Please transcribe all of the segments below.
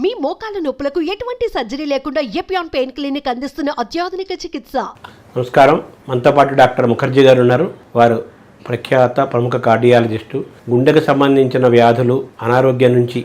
మీ మోకాల నొప్పులకు ఎటువంటి సర్జరీ లేకుండా ఎపియాన్ పెయిన్ క్లినిక్ అందిస్తున్న అత్యాధునిక చికిత్స. నమస్కారం. మనతో పాటు డాక్టర్ ముఖర్జీ గారు ఉన్నారు. వారు ప్రఖ్యాత ప్రముఖ కార్డియాలజిస్టు. గుండెకు సంబంధించిన వ్యాధులు, అనారోగ్యం నుంచి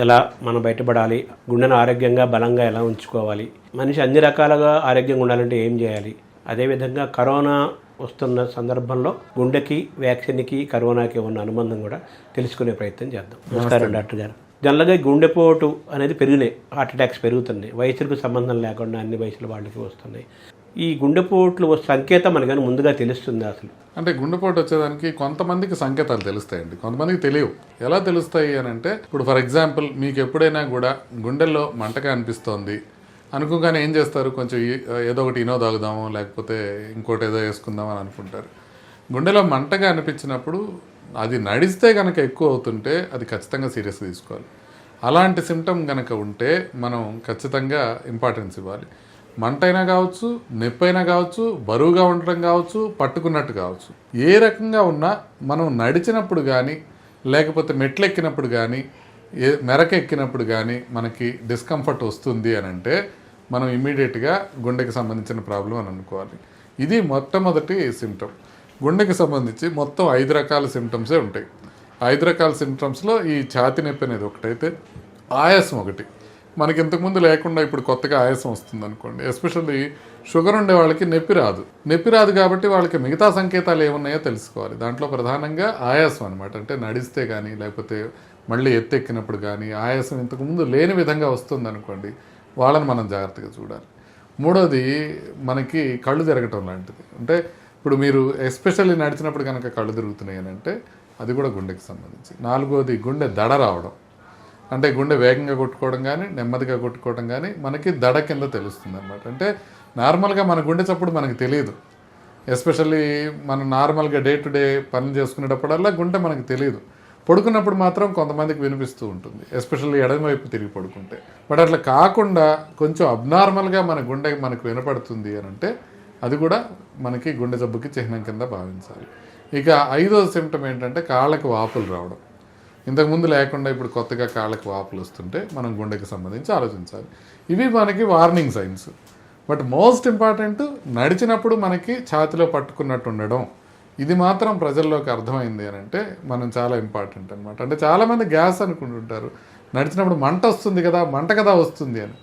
ఎలా మనం బయటపడాలి, గుండెను ఆరోగ్యంగా బలంగా ఎలా ఉంచుకోవాలి, మనిషి అన్ని రకాలుగా ఆరోగ్యంగా ఉండాలంటే ఏం చేయాలి, అదేవిధంగా కరోనా వస్తున్న సందర్భంలో గుండెకి, వ్యాక్సిన్కి, కరోనాకి ఉన్న అనుబంధం కూడా తెలుసుకునే ప్రయత్నం చేద్దాం. నమస్కారం డాక్టర్ గారు. జనరల్గా గుండెపోటు అనేది పెరిగినాయి, హార్ట్ అటాక్స్ పెరుగుతున్నాయి, వయసులకు సంబంధం లేకుండా అన్ని వయసుల వాళ్ళకి వస్తున్నాయి. ఈ గుండెపోట్లు సంకేతం మనకని ముందుగా తెలుస్తుంది అసలు? అంటే గుండెపోటు వచ్చేదానికి కొంతమందికి సంకేతాలు తెలుస్తాయండి, కొంతమందికి తెలియవు. ఎలా తెలుస్తాయి అని అంటే, ఇప్పుడు ఫర్ ఎగ్జాంపుల్ మీకు ఎప్పుడైనా కూడా గుండెల్లో మంటగా అనిపిస్తోంది అనుకోగానే ఏం చేస్తారు, కొంచెం ఏదో ఒకటి ఇనో తాగుదాము, లేకపోతే ఇంకోటి ఏదో వేసుకుందాం అని అనుకుంటారు. గుండెలో మంటగా అనిపించినప్పుడు అది నడిస్తే కనుక ఎక్కువ అవుతుంటే అది ఖచ్చితంగా సీరియస్గా తీసుకోవాలి. అలాంటి సిమ్టమ్ కనుక ఉంటే మనం ఖచ్చితంగా ఇంపార్టెన్స్ ఇవ్వాలి. మంట అయినా కావచ్చు, నొప్పి అయినా కావచ్చు, బరువుగా ఉండటం కావచ్చు, పట్టుకున్నట్టు కావచ్చు, ఏ రకంగా ఉన్నా మనం నడిచినప్పుడు కానీ, లేకపోతే మెట్లు ఎక్కినప్పుడు కానీ, మెరక ఎక్కినప్పుడు కానీ మనకి డిస్కంఫర్ట్ వస్తుంది అని అంటే మనం ఇమ్మీడియట్గా గుండెకి సంబంధించిన ప్రాబ్లం అని అనుకోవాలి. ఇది మొట్టమొదటి సిమ్టమ్. గుండెకి సంబంధించి మొత్తం 5 రకాల సిమ్టమ్సే ఉంటాయి. 5 రకాల సిమ్టమ్స్లో ఈ ఛాతీ నొప్పి అనేది ఒకటైతే, ఆయాసం ఒకటి. మనకి ఇంతకుముందు లేకుండా ఇప్పుడు కొత్తగా ఆయాసం వస్తుంది అనుకోండి. ఎస్పెషల్లీ షుగర్ ఉండే వాళ్ళకి నొప్పి రాదు కాబట్టి వాళ్ళకి మిగతా సంకేతాలు ఏమున్నాయో తెలుసుకోవాలి. దాంట్లో ప్రధానంగా ఆయాసం అనమాట. అంటే నడిస్తే కానీ, లేకపోతే మళ్ళీ ఎత్తెక్కినప్పుడు కానీ ఆయాసం ఇంతకుముందు లేని విధంగా వస్తుంది అనుకోండి, వాళ్ళని మనం జాగ్రత్తగా చూడాలి. మూడోది మనకి కళ్ళు తిరగటం లాంటిది. అంటే ఇప్పుడు మీరు ఎస్పెషల్లీ నడిచినప్పుడు కనుక కళ్ళు తిరుగుతున్నాయి అని అంటే అది కూడా గుండెకి సంబంధించి. నాలుగోది గుండె దడ రావడం. అంటే గుండె వేగంగా కొట్టుకోవడం కానీ, నెమ్మదిగా కొట్టుకోవడం కానీ మనకి దడ కింద తెలుస్తుంది అనమాట. అంటే నార్మల్గా మన గుండె చప్పుడు మనకి తెలియదు. ఎస్పెషల్లీ మనం నార్మల్గా డే టు డే పనులు చేసుకునేటప్పుడల్లా గుండె మనకి తెలియదు. పడుకున్నప్పుడు మాత్రం కొంతమందికి వినిపిస్తూ ఉంటుంది, ఎస్పెషల్లీ ఎడమవైపు తిరిగి పడుకుంటే. బట్ అట్లా కాకుండా కొంచెం అబ్నార్మల్గా మన గుండె మనకు వినపడుతుంది అని అంటే అది కూడా మనకి గుండె జబ్బుకి చిహ్నం కింద భావించాలి. ఇక 5వ సిమ్టమ్ ఏంటంటే కాళ్ళకు వాపులు రావడం. ఇంతకుముందు లేకుండా ఇప్పుడు కొత్తగా కాళ్ళకు వాపులు వస్తుంటే మనం గుండెకి సంబంధించి ఆలోచించాలి. ఇవి మనకి warning signs. But most important, నడిచినప్పుడు మనకి ఛాతిలో పట్టుకున్నట్టు ఉండడం. ఇది మాత్రం ప్రజల్లోకి అర్థమైంది అని అంటే మనం చాలా ఇంపార్టెంట్ అనమాట. అంటే చాలామంది గ్యాస్ అనుకుంటుంటారు, నడిచినప్పుడు మంట వస్తుంది కదా, మంట కదా వస్తుంది అని.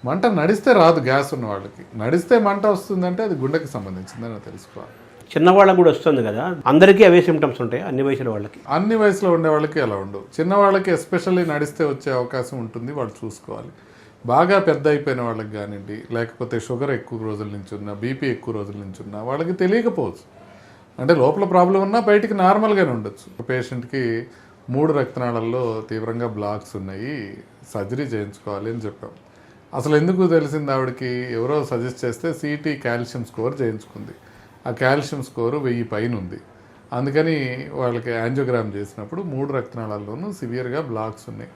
మంట నడిస్తే రాదు గ్యాస్ ఉన్న వాళ్ళకి. నడిస్తే మంట వస్తుందంటే అది గుండెకి సంబంధించిందని తెలుసుకోవాలి. చిన్నవాళ్ళకు కూడా వస్తుంది కదా, అందరికీ అవే సిమ్టమ్స్ ఉంటాయి అన్ని వయసుల వాళ్ళకి? అన్ని వయసులో ఉండే వాళ్ళకి అలా ఉండవు. చిన్నవాళ్ళకి ఎస్పెషల్లీ నడిస్తే వచ్చే అవకాశం ఉంటుంది, వాళ్ళు చూసుకోవాలి. బాగా పెద్ద అయిపోయిన వాళ్ళకి కానివ్వండి, లేకపోతే షుగర్ ఎక్కువ రోజుల నుంచి ఉన్నా, బీపీ ఎక్కువ రోజుల నుంచి ఉన్నా వాళ్ళకి తెలియకపోవచ్చు. అంటే లోపల ప్రాబ్లం ఉన్నా బయటికి నార్మల్గానే ఉండొచ్చు. పేషెంట్కి 3 రక్తనాళాల్లో తీవ్రంగా బ్లాక్స్ ఉన్నాయి, సర్జరీ చేయించుకోవాలి అని చెప్పాం. అసలు ఎందుకు తెలిసింది ఆవిడకి, ఎవరో సజెస్ట్ చేస్తే సిటీ కాల్షియం స్కోర్ చేయించుకుంది. ఆ కాల్షియం స్కోరు 1000 పైన ఉంది. అందుకని వాళ్ళకి యాంజియోగ్రామ్ చేసినప్పుడు 3 రక్తనాళాల్లోనూ సివియర్గా బ్లాక్స్ ఉన్నాయి.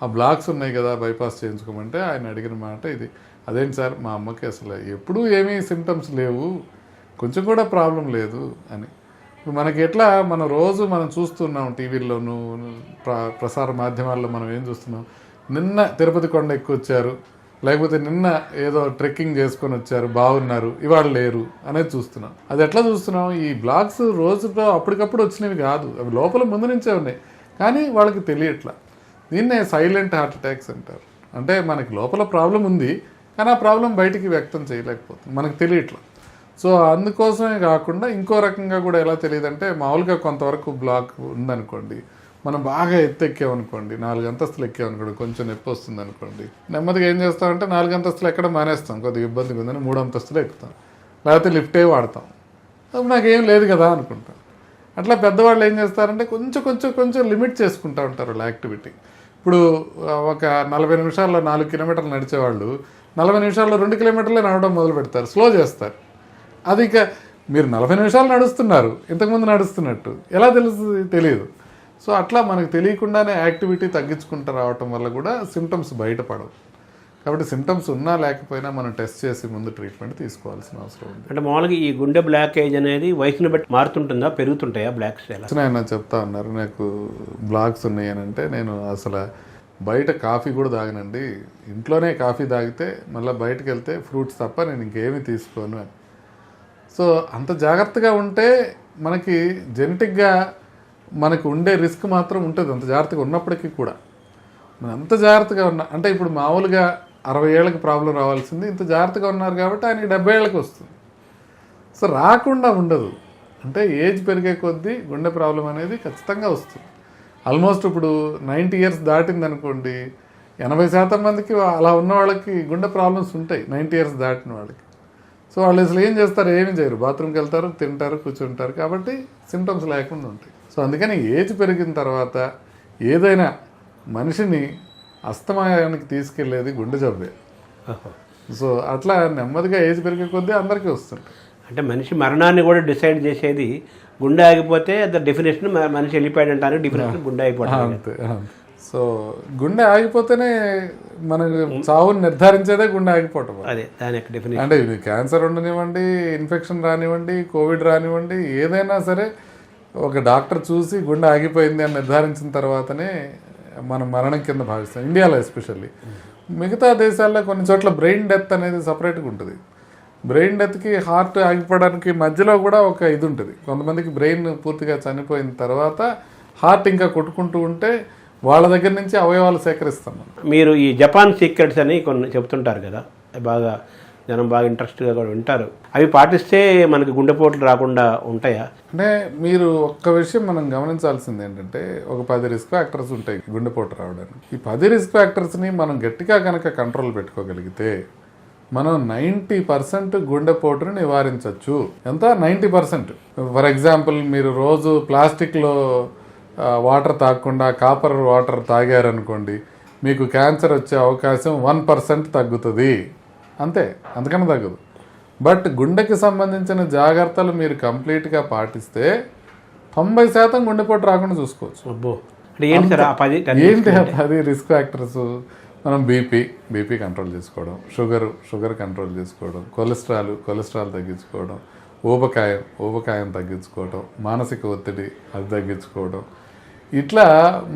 ఆ బ్లాక్స్ ఉన్నాయి కదా, బైపాస్ చేయించుకోమంటే ఆయన అడిగిన మాట ఇది, అదేంటి సార్ మా అమ్మకి అసలు ఎప్పుడూ ఏమీ సిమ్టమ్స్ లేవు, కొంచెం కూడా ప్రాబ్లం లేదు అని. మనకి ఎట్లా మనం రోజు మనం చూస్తున్నాం టీవీల్లోనూ ప్రసార మాధ్యమాల్లో మనం ఏం చూస్తున్నాం, నిన్న తిరుపతి కొండ ఎక్కువ వచ్చారు, లేకపోతే నిన్న ఏదో ట్రెక్కింగ్ చేసుకొని వచ్చారు బాగున్నారు, ఇవాళ లేరు అనేది చూస్తున్నాం. అది ఎట్లా చూస్తున్నాం, ఈ బ్లాగ్స్ రోజులో అప్పటికప్పుడు వచ్చినవి కాదు, అవి లోపల ముందు నుంచే ఉన్నాయి, కానీ వాళ్ళకి తెలియట్లా. దీన్నే సైలెంట్ హార్ట్ అటాక్స్ అంటారు. అంటే మనకి లోపల ప్రాబ్లం ఉంది, కానీ ఆ ప్రాబ్లం బయటికి వ్యక్తం చేయలేకపోతుంది, మనకు తెలియట్లా. సో అందుకోసమే కాకుండా ఇంకో రకంగా కూడా ఎలా తెలియదంటే, మామూలుగా కొంతవరకు బ్లాక్ ఉందనుకోండి, మనం బాగా ఎత్తెక్కామనుకోండి, 4 అంతస్తులు ఎక్కామనుకోండి, కొంచెం నొప్పి వస్తుంది అనుకోండి, నెమ్మదిగా ఏం చేస్తామంటే 4 అంతస్తులు ఎక్కడ మానేస్తాం, కొద్దిగా ఇబ్బందిగా ఉందని 3 అంతస్తులు ఎక్కుతాం, లేకపోతే లిఫ్టే వాడతాం. అప్పుడు నాకేం లేదు కదా అనుకుంటాం. అట్లా పెద్దవాళ్ళు ఏం చేస్తారంటే కొంచెం లిమిట్ చేసుకుంటూ ఉంటారు వాళ్ళ యాక్టివిటీ. ఇప్పుడు ఒక 40 నిమిషాల్లో 4 కిలోమీటర్లు నడిచేవాళ్ళు 40 నిమిషాల్లో 2 కిలోమీటర్లే నడవడం మొదలు పెడతారు, స్లో చేస్తారు. అది ఇక మీరు 40 నిమిషాలు నడుస్తున్నారు, ఇంతకుముందు నడుస్తున్నట్టు ఎలా తెలుస్తుంది, తెలియదు. సో అట్లా మనకు తెలియకుండానే యాక్టివిటీ తగ్గించుకుంటూ రావటం వల్ల కూడా సిమ్టమ్స్ బయటపడవు. కాబట్టి సిమ్టమ్స్ ఉన్నా లేకపోయినా మనం టెస్ట్ చేసి ముందు ట్రీట్మెంట్ తీసుకోవాల్సిన అవసరం ఉంది. అంటే మామూలుగా ఈ గుండె బ్లాకేజ్ అనేది వయసును బట్టి మారుతుంటుందా, పెరుగుతుంటాయా బ్లాక్స్? ఆయన చెప్తా ఉన్నారు నాకు బ్లాక్స్ ఉన్నాయి అని అంటే, నేను అసలు బయట కాఫీ కూడా తాగనండి, ఇంట్లోనే కాఫీ తాగితే మళ్ళీ బయటకు వెళ్తే ఫ్రూట్స్ తప్ప నేను ఇంకేమీ తీసుకోను అని. సో అంత జాగ్రత్తగా ఉంటే మనకి జెనెటిక్గా మనకు ఉండే రిస్క్ మాత్రం ఉంటుంది. అంత జాగ్రత్తగా ఉన్నప్పటికీ కూడా మనం అంత జాగ్రత్తగా ఉన్నా, అంటే ఇప్పుడు మామూలుగా 60 ఏళ్ళకి ప్రాబ్లం రావాల్సింది, ఇంత జాగ్రత్తగా ఉన్నారు కాబట్టి ఆయనకి 70 ఏళ్ళకి వస్తుంది. సో రాకుండా ఉండదు, అంటే ఏజ్ పెరిగే కొద్దీ గుండె ప్రాబ్లం అనేది ఖచ్చితంగా వస్తుంది. ఆల్మోస్ట్ ఇప్పుడు 90 ఇయర్స్ దాటింది అనుకోండి, 80% మందికి అలా ఉన్న వాళ్ళకి గుండె ప్రాబ్లమ్స్ ఉంటాయి 90 ఇయర్స్ దాటిన వాళ్ళకి. సో వాళ్ళు అసలు ఏం చేస్తారు, ఏమీ చేయరు, బాత్రూమ్కి వెళ్తారు, తింటారు, కూర్చుంటారు, కాబట్టి సిమ్టమ్స్ లేకుండా ఉంటాయి. సో అందుకని ఏజ్ పెరిగిన తర్వాత ఏదైనా మనిషిని అస్తమయానికి తీసుకెళ్లేది గుండె జబ్బే. సో అట్లా నెమ్మదిగా ఏజ్ పెరిగే కొద్దీ అందరికీ వస్తుంది. అంటే మనిషి మరణాన్ని కూడా డిసైడ్ చేసేది గుండె ఆగిపోతే ద డెఫినేషన్ మనిషి వెళ్ళిపోయాడంటారు, డెఫినేషన్ గుండె అయిపోవడం. అంతే. సో గుండె ఆగిపోతేనే మనకు చావుని నిర్ధారించేదే గుండె ఆగిపోవటం. అదే దాని యొక్క డెఫినేషన్. అంటే ఇది క్యాన్సర్ ఉండనివ్వండి, ఇన్ఫెక్షన్ రానివ్వండి, కోవిడ్ రానివ్వండి, ఏదైనా సరే ఒక డాక్టర్ చూసి గుండె ఆగిపోయింది అని నిర్ధారించిన తర్వాతనే మనం మరణం కింద భావిస్తాం, ఇండియాలో ఎస్పెషల్లీ. మిగతా దేశాల్లో కొన్ని చోట్ల బ్రెయిన్ డెత్ అనేది సపరేట్గా ఉంటుంది. బ్రెయిన్ డెత్కి హార్ట్ ఆగిపోవడానికి మధ్యలో కూడా ఒక ఇది ఉంటుంది. కొంతమందికి బ్రెయిన్ పూర్తిగా చనిపోయిన తర్వాత హార్ట్ ఇంకా కొట్టుకుంటూ ఉంటే వాళ్ళ దగ్గర నుంచి అవయవాలు సేకరిస్తాం. మీరు ఈ జపాన్ సీక్రెట్స్ అని కొన్ని చెప్తుంటారు కదా, బాగా జనం బాగా ఇంట్రెస్ట్గా కూడా వింటారు. అవి పాటిస్తే మనకి గుండెపోట్లు రాకుండా ఉంటాయా? అంటే మీరు ఒక్క విషయం మనం గమనించాల్సింది ఏంటంటే, ఒక 10 రిస్క్ ఫ్యాక్టర్స్ ఉంటాయి గుండెపోటు రావడానికి. ఈ 10 రిస్క్ ఫ్యాక్టర్స్ని మనం గట్టిగా కనుక కంట్రోల్ పెట్టుకోగలిగితే మనం 90% గుండెపోటుని నివారించవచ్చు. ఎంత? 90%. ఫర్ ఎగ్జాంపుల్, మీరు రోజు ప్లాస్టిక్లో వాటర్ తాగకుండా కాపర్ వాటర్ తాగారనుకోండి, మీకు క్యాన్సర్ వచ్చే అవకాశం 1% తగ్గుతుంది. అంతే, అంతకన్నా తగ్గదు. బట్ గుండెకి సంబంధించిన జాగ్రత్తలు మీరు కంప్లీట్గా పాటిస్తే 90% గుండెపోటు రాకుండా చూసుకోవచ్చు. అబ్బో, ఏంటి ఆ 10 రిస్క్ ఫ్యాక్టర్స్? మనం బీపీ కంట్రోల్ చేసుకోవడం, షుగర్ కంట్రోల్ చేసుకోవడం, కొలెస్ట్రాల్ తగ్గించుకోవడం, ఊబకాయం తగ్గించుకోవడం, మానసిక ఒత్తిడి అది తగ్గించుకోవడం. ఇట్లా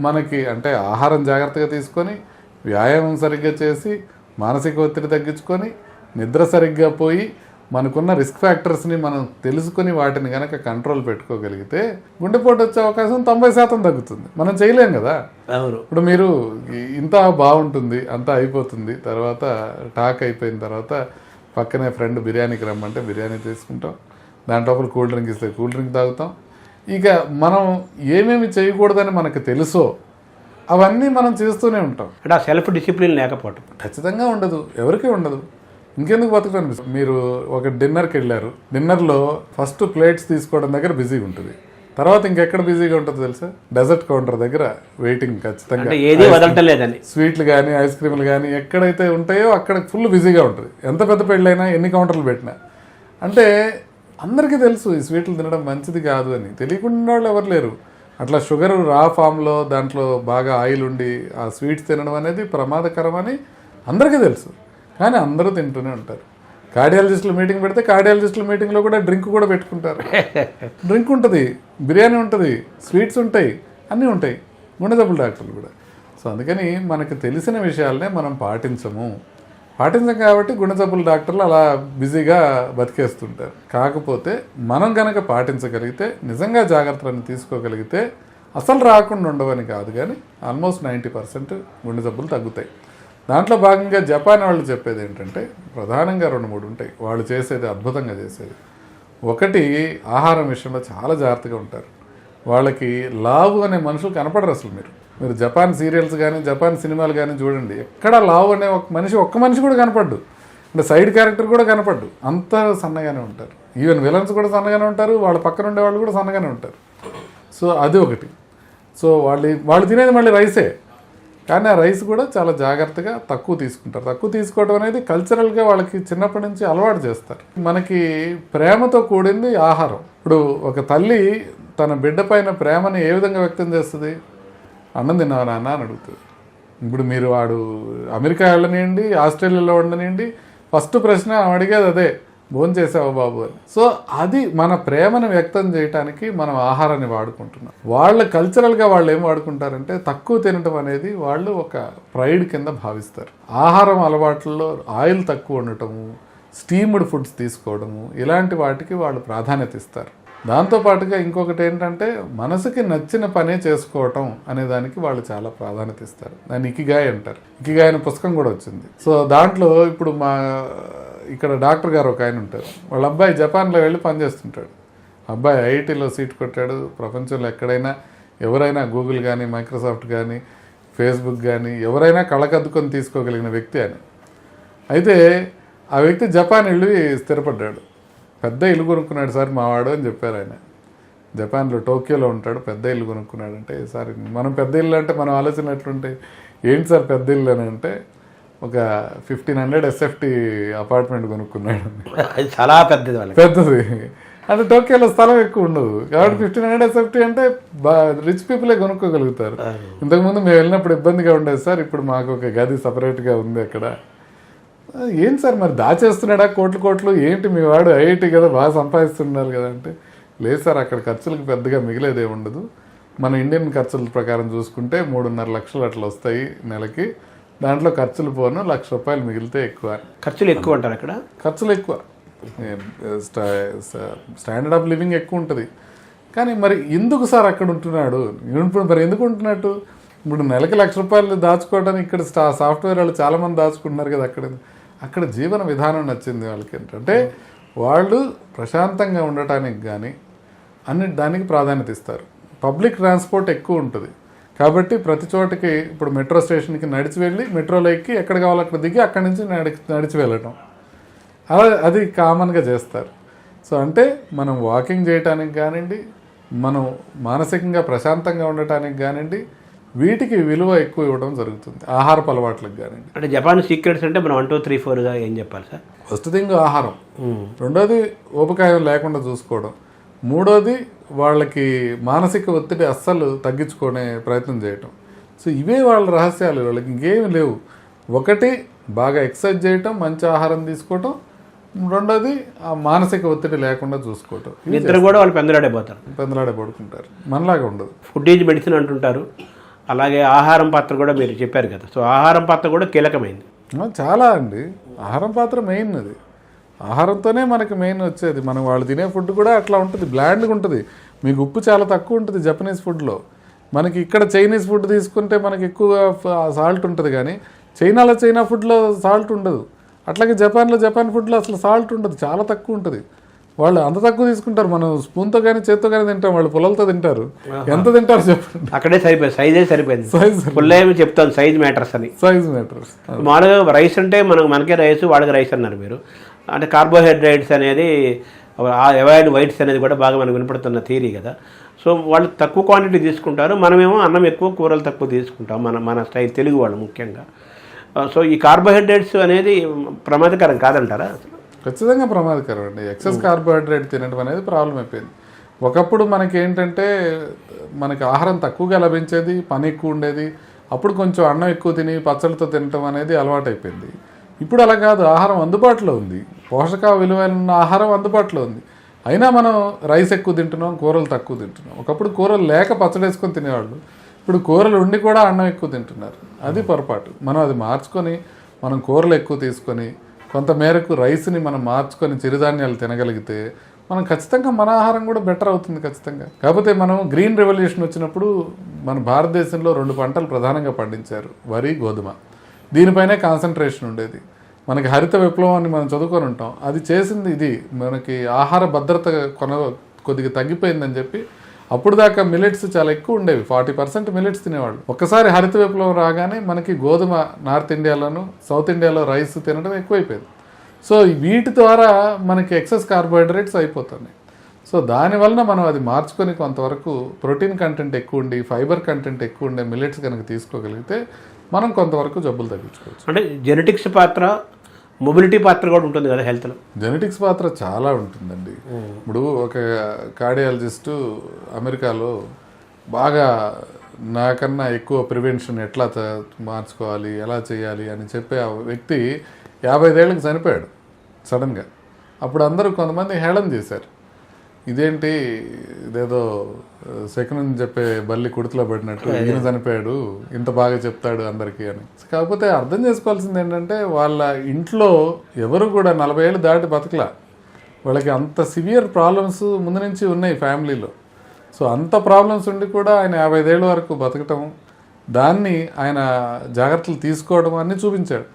మనకి అంటే ఆహారం జాగ్రత్తగా తీసుకొని, వ్యాయామం సరిగ్గా చేసి, మానసిక ఒత్తిడి తగ్గించుకొని, నిద్ర సరిగ్గా పోయి, మనకున్న రిస్క్ ఫ్యాక్టర్స్ని మనం తెలుసుకొని వాటిని కనుక కంట్రోల్ పెట్టుకోగలిగితే గుండెపోటు వచ్చే అవకాశం 90% తగ్గుతుంది. మనం చేయలేం కదా. ఇప్పుడు మీరు ఇంత బాగుంటుంది, అంతా అయిపోతుంది, తర్వాత టాక్ అయిపోయిన తర్వాత పక్కనే ఫ్రెండ్ బిర్యానీకి రమ్మంటే బిర్యానీ తీసుకుంటాం, దాంట్లో కూల్ డ్రింక్ ఇస్తే కూల్ డ్రింక్ తాగుతాం. ఇక మనం ఏమేమి చేయకూడదని మనకు తెలుసో అవన్నీ మనం చేస్తూనే ఉంటాం. అంటే ఆ సెల్ఫ్ డిసిప్లిన్ లేకపోవటం ఖచ్చితంగా ఉండదు, ఎవరికీ ఉండదు. ఇంకెందుకు బతకడం అనిపిస్తుంది. మీరు ఒక డిన్నర్కి వెళ్ళారు, డిన్నర్లో ఫస్ట్ ప్లేట్స్ తీసుకోవడం దగ్గర బిజీగా ఉంటుంది, తర్వాత ఇంకెక్కడ బిజీగా ఉంటుంది తెలుసా? డెజర్ట్ కౌంటర్ దగ్గర వెయిటింగ్. ఖచ్చితంగా ఏది వదలటలేదని, స్వీట్లు కానీ ఐస్ క్రీమ్లు కానీ ఎక్కడైతే ఉంటాయో అక్కడ ఫుల్ బిజీగా ఉంటుంది. ఎంత పెద్ద పెళ్ళైనా, ఎన్ని కౌంటర్లు పెట్టినా. అంటే అందరికీ తెలుసు ఈ స్వీట్లు తినడం మంచిది కాదు అని, తెలియకుండా వాళ్ళు ఎవరు లేరు. అట్లా షుగర్ రా ఫామ్లో దాంట్లో బాగా ఆయిల్ ఉండి ఆ స్వీట్స్ తినడం అనేది ప్రమాదకరమని అందరికీ తెలుసు, కానీ అందరూ తింటూనే ఉంటారు. కార్డియాలజిస్టులు మీటింగ్ పెడితే కార్డియాలజిస్టుల మీటింగ్లో కూడా డ్రింక్ కూడా పెట్టుకుంటారు. డ్రింక్ ఉంటుంది, బిర్యానీ ఉంటుంది, స్వీట్స్ ఉంటాయి, అన్నీ ఉంటాయి, గుండె జబ్బుల డాక్టర్లు కూడా. సో అందుకని మనకు తెలిసిన విషయాలనే మనం పాటించం కాబట్టి గుండె జబ్బుల డాక్టర్లు అలా బిజీగా బతికేస్తుంటారు. కాకపోతే మనం కనుక పాటించగలిగితే, నిజంగా జాగ్రత్తలను తీసుకోగలిగితే అసలు రాకుండా ఉండవని కాదు, కానీ ఆల్మోస్ట్ 90% గుండె జబ్బులు తగ్గుతాయి. దాంట్లో భాగంగా జపాన్ వాళ్ళు చెప్పేది ఏంటంటే, ప్రధానంగా 2-3 ఉంటాయి వాళ్ళు చేసేది, అద్భుతంగా చేసేది. ఒకటి, ఆహారం విషయంలో చాలా జాగ్రత్తగా ఉంటారు. వాళ్ళకి లావు అనే మనుషులు కనపడరు అసలు. మీరు జపాన్ సీరియల్స్ కానీ జపాన్ సినిమాలు కానీ చూడండి, ఎక్కడ లావు అనే ఒక్క మనిషి కూడా కనపడ్డు, అంటే సైడ్ క్యారెక్టర్ కూడా కనపడ్డు, అంత సన్నగానే ఉంటారు. ఈవెన్ విలన్స్ కూడా సన్నగానే ఉంటారు, వాళ్ళ పక్కన ఉండే వాళ్ళు కూడా సన్నగానే ఉంటారు. సో అది ఒకటి. సో వాళ్ళు తినేది మళ్ళీ రైసే, కానీ ఆ రైస్ కూడా చాలా జాగ్రత్తగా తక్కువ తీసుకుంటారు. తక్కువ తీసుకోవడం అనేది కల్చరల్గా వాళ్ళకి చిన్నప్పటి నుంచి అలవాటు చేస్తారు. మనకి ప్రేమతో కూడింది ఆహారం. ఇప్పుడు ఒక తల్లి తన బిడ్డ పైన ప్రేమని ఏ విధంగా వ్యక్తం చేస్తుంది? అన్నం తిన్నావా నాన్న అని అడుగుతుంది. ఇప్పుడు మీరు వాడు అమెరికా వెళ్ళనివ్వండి, ఆస్ట్రేలియాలో ఉండనివ్వండి, ఫస్ట్ ప్రశ్న అడిగేది అదే, భోంచేసావా బాబు అని. సో అది మన ప్రేమను వ్యక్తం చేయడానికి మనం ఆహారాన్ని వాడుకుంటున్నాం. వాళ్ళ కల్చరల్గా వాళ్ళు ఏం వాడుకుంటారంటే తక్కువ తినటం అనేది వాళ్ళు ఒక ప్రైడ్ కింద భావిస్తారు. ఆహారం అలవాట్లలో ఆయిల్ తక్కువ ఉండటము, స్టీమ్డ్ ఫుడ్స్ తీసుకోవడము, ఇలాంటి వాటికి వాళ్ళు ప్రాధాన్యత ఇస్తారు. దాంతోపాటుగా ఇంకొకటి ఏంటంటే మనసుకి నచ్చిన పనే చేసుకోవటం అనే దానికి వాళ్ళు చాలా ప్రాధాన్యత ఇస్తారు. దాన్ని ఇకిగాయ్ అంటారు. ఇకిగాయ్ అనే పుస్తకం కూడా వచ్చింది. సో దాంట్లో ఇప్పుడు మా ఇక్కడ డాక్టర్ గారు ఒక ఆయన ఉంటారు. వాళ్ళ అబ్బాయి జపాన్లో వెళ్ళి పనిచేస్తుంటాడు. అబ్బాయి ఐఐటీలో సీట్ కొట్టాడు. ప్రపంచంలో ఎక్కడైనా ఎవరైనా గూగుల్ కానీ, మైక్రోసాఫ్ట్ కానీ, ఫేస్బుక్ కానీ ఎవరైనా కళ్ళకద్దుకొని తీసుకోగలిగిన వ్యక్తి అని. అయితే ఆ వ్యక్తి జపాన్ వెళ్ళి స్థిరపడ్డాడు. పెద్ద ఇల్లు కొనుక్కున్నాడు సార్ మావాడు అని చెప్పారు ఆయన. జపాన్లో టోక్యోలో ఉంటాడు. పెద్ద ఇల్లు కొనుక్కున్నాడు అంటే, సార్ మనం పెద్ద ఇల్లు అంటే మనం ఆలోచన ఎట్లుంటాయి, ఏంటి సార్ పెద్ద ఇల్లు అని అంటే, ఒక 1500 SFT అపార్ట్మెంట్ కొనుక్కున్నాడు. చాలా పెద్దది, పెద్దది అంటే టోక్యోలో స్థలం ఎక్కువ ఉండదు కాబట్టి 1500 SFT అంటే రిచ్ పీపులే కొనుక్కోగలుగుతారు. ఇంతకుముందు మేము వెళ్ళినప్పుడు ఇబ్బందిగా ఉండేది సార్, ఇప్పుడు మాకు ఒక గది సపరేట్గా ఉంది అక్కడ. ఏంటి సార్ మరి దాచేస్తున్నాడా కోట్లు ఏంటి మీ వాడు ఐఐటీ కదా బాగా సంపాదిస్తున్నారు కదా అంటే, లేదు సార్ అక్కడ ఖర్చులకు పెద్దగా మిగిలేదే ఉండదు. మన ఇండియన్ ఖర్చుల ప్రకారం చూసుకుంటే 3.5 లక్షలు అట్లా వస్తాయి నెలకి. దాంట్లో ఖర్చులు పోను ₹1,00,000 మిగిలితే ఎక్కువ. ఖర్చులు ఎక్కువ అంటారు అక్కడ. ఖర్చులు ఎక్కువ, స్టాండర్డ్ ఆఫ్ లివింగ్ ఎక్కువ ఉంటుంది. కానీ మరి ఎందుకు సార్ అక్కడ ఉంటున్నాడు? ఇప్పుడు మరి ఎందుకు ఉంటున్నట్టు? ఇప్పుడు నెలకి ₹1,00,000 దాచుకోవడానికి ఇక్కడ సాఫ్ట్వేర్ వాళ్ళు చాలామంది దాచుకుంటున్నారు కదా. అక్కడ జీవన విధానం నచ్చింది వాళ్ళకి. ఏంటంటే వాళ్ళు ప్రశాంతంగా ఉండటానికి కానీ దానికి ప్రాధాన్యత ఇస్తారు. పబ్లిక్ ట్రాన్స్పోర్ట్ ఎక్కువ ఉంటుంది కాబట్టి ప్రతి చోటకి ఇప్పుడు మెట్రో స్టేషన్కి నడిచి వెళ్ళి మెట్రోలో ఎక్కి ఎక్కడ కావాలో అక్కడ దిగి అక్కడి నుంచి నడిచి వెళ్ళటం అది కామన్గా చేస్తారు. సో అంటే మనం వాకింగ్ చేయటానికి కానివ్వండి, మనం మానసికంగా ప్రశాంతంగా ఉండటానికి కానివ్వండి, వీటికి విలువ ఎక్కువ ఇవ్వడం జరుగుతుంది. ఆహారపు అలవాట్లకు కానివ్వండి. అంటే జపాన్ సీక్రెట్స్ అంటే మనం 1 2 3 4గా ఏం చెప్పాలి సార్? ఫస్ట్ థింగ్ ఆహారం, రెండోది ఊబకాయం లేకుండా చూసుకోవడం, మూడోది వాళ్ళకి మానసిక ఒత్తిడి అస్సలు తగ్గించుకునే ప్రయత్నం చేయటం. సో ఇవే వాళ్ళ రహస్యాలు, వాళ్ళకి ఇంకేమి లేవు. ఒకటి బాగా ఎక్సర్సైజ్ చేయటం, మంచి ఆహారం తీసుకోవటం, రెండోది ఆ మానసిక ఒత్తిడి లేకుండా చూసుకోవటం. ఇద్దరు కూడా వాళ్ళు పెందలాడే పడుకుంటారు, మనలాగా ఉండదు. ఫుడ్ ఈజ్ మెడిసిన్ అంటుంటారు. అలాగే ఆహారం పాత్ర కూడా మీరు చెప్పారు కదా. సో ఆహారం పాత్ర కూడా కీలకమైంది. చాలా అండి, ఆహారం పాత్ర మెయిన్. అది ఆహారంతోనే మనకి మెయిన్ వచ్చేది. మనం వాళ్ళు తినే ఫుడ్ కూడా అట్లా ఉంటుంది, బ్లాండ్గా ఉంటుంది. మీకు ఉప్పు చాలా తక్కువ ఉంటుంది జపనీస్ ఫుడ్లో. మనకి ఇక్కడ చైనీస్ ఫుడ్ తీసుకుంటే మనకి ఎక్కువ సాల్ట్ ఉంటుంది, కానీ చైనా ఫుడ్లో సాల్ట్ ఉండదు. అట్లాగే జపాన్ ఫుడ్లో అసలు సాల్ట్ ఉండదు, చాలా తక్కువ ఉంటుంది. వాళ్ళు అంత తక్కువ తీసుకుంటారు. మనం స్పూన్తో కానీ చేత్తో కానీ తింటాం, వాళ్ళు పుల్లలతో తింటారు. ఎంత తింటారు చెప్పండి? అక్కడే సరిపోయింది, సైజే సరిపోయింది. పుల్ల ఏమి చెప్తాను, సైజ్ మ్యాటర్స్ అని. మామూలుగా రైస్ అంటే మనకే రైస్, వాళ్ళకి రైస్ అన్నారు మీరు. అంటే కార్బోహైడ్రేట్స్ అనేది, అవాయిడ్ వైట్స్ అనేది కూడా బాగా మనకు వినపడుతున్న థియరీ కదా. సో వాళ్ళు తక్కువ క్వాంటిటీ తీసుకుంటారు, మనమేమో అన్నం ఎక్కువ, కూరలు తక్కువ తీసుకుంటాం, మన స్టైల్ తెలుగు వాళ్ళు ముఖ్యంగా. సో ఈ కార్బోహైడ్రేట్స్ అనేది ప్రమాదకరం కాదంటారా? ఖచ్చితంగా ప్రమాదకరం అండి. ఎక్సెస్ కార్బోహైడ్రేట్ తినడం అనేది ప్రాబ్లం అయిపోయింది. ఒకప్పుడు మనకి ఏంటంటే మనకి ఆహారం తక్కువగా లభించేది, పని ఎక్కువ ఉండేది. అప్పుడు కొంచెం అన్నం ఎక్కువ తిని పచ్చళ్ళతో తినటం అనేది అలవాటు అయిపోయింది. ఇప్పుడు అలా కాదు, ఆహారం అందుబాటులో ఉంది, పోషక విలువైన ఆహారం అందుబాటులో ఉంది. అయినా మనం రైస్ ఎక్కువ తింటున్నాం, కూరలు తక్కువ తింటున్నాం. ఒకప్పుడు కూరలు లేక పచ్చడేసుకొని తినేవాళ్ళు, ఇప్పుడు కూరలు ఉండి కూడా అన్నం ఎక్కువ తింటున్నారు. అది పొరపాటు. మనం అది మార్చుకొని మనం కూరలు ఎక్కువ తీసుకొని కొంత మేరకు రైస్ని మనం మార్చుకొని చిరుధాన్యాలు తినగలిగితే మనం ఖచ్చితంగా మన ఆహారం కూడా బెటర్ అవుతుంది ఖచ్చితంగా. కాకపోతే మనం గ్రీన్ రెవల్యూషన్ వచ్చినప్పుడు మన భారతదేశంలో 2 పంటలు ప్రధానంగా పండించారు, వరి, గోధుమ. దీనిపైనే కాన్సన్ట్రేషన్ ఉండేది. మనకి హరిత విప్లవాన్ని మనం చదువుకొని ఉంటాం. అది చేసింది ఇది. మనకి ఆహార భద్రత కొద్దిగా తగ్గిపోయిందని చెప్పి అప్పుడు దాకా మిల్లెట్స్ చాలా ఎక్కువ ఉండేవి, 40% మిల్లెట్స్ తినేవాళ్ళు. ఒక్కసారి హరిత విప్లవం రాగానే మనకి గోధుమ నార్త్ ఇండియాలోను, సౌత్ ఇండియాలో రైస్ తినడం ఎక్కువైపోయింది. సో వీటి ద్వారా మనకి ఎక్సెస్ కార్బోహైడ్రేట్స్ అయిపోతున్నాయి. సో దానివలన మనం అది మార్చుకొని కొంతవరకు ప్రోటీన్ కంటెంట్ ఎక్కువ ఉండి, ఫైబర్ కంటెంట్ ఎక్కువ ఉండే మిల్లెట్స్ కనుక తీసుకోగలిగితే మనం కొంతవరకు జబ్బులు తగ్గించుకోవచ్చు. అంటే జెనెటిక్స్ పాత్ర, మొబిలిటీ పాత్ర కూడా ఉంటుంది కదా హెల్త్లో. జెనెటిక్స్ పాత్ర చాలా ఉంటుందండి. ఇప్పుడు ఒక కార్డియాలజిస్టు అమెరికాలో బాగా నాకన్నా ఎక్కువ ప్రివెన్షన్ ఎట్లా మార్చుకోవాలి, ఎలా చేయాలి అని చెప్పే ఆ వ్యక్తి 55 ఏళ్ళకి చనిపోయాడు సడన్గా. అప్పుడు అందరూ కొంతమంది హేళన చేశారు, ఇదేంటి ఇదేదో సెకండ్ చెప్పే బల్లి కుడితిలో పడినట్టు ఈయన చనిపోయాడు, ఇంత బాగా చెప్తాడు అందరికీ అని. కాకపోతే అర్థం చేసుకోవాల్సింది ఏంటంటే వాళ్ళ ఇంట్లో ఎవరు కూడా 40 ఏళ్ళు దాటి బతకలా, వాళ్ళకి అంత సివియర్ ప్రాబ్లమ్స్ ముందు నుంచి ఉన్నాయి ఫ్యామిలీలో. సో అంత ప్రాబ్లమ్స్ ఉండి కూడా ఆయన 55 ఏళ్ళ వరకు బతకటం, దాన్ని ఆయన జాగ్రత్తలు తీసుకోవడం అన్నీ చూపించాడు.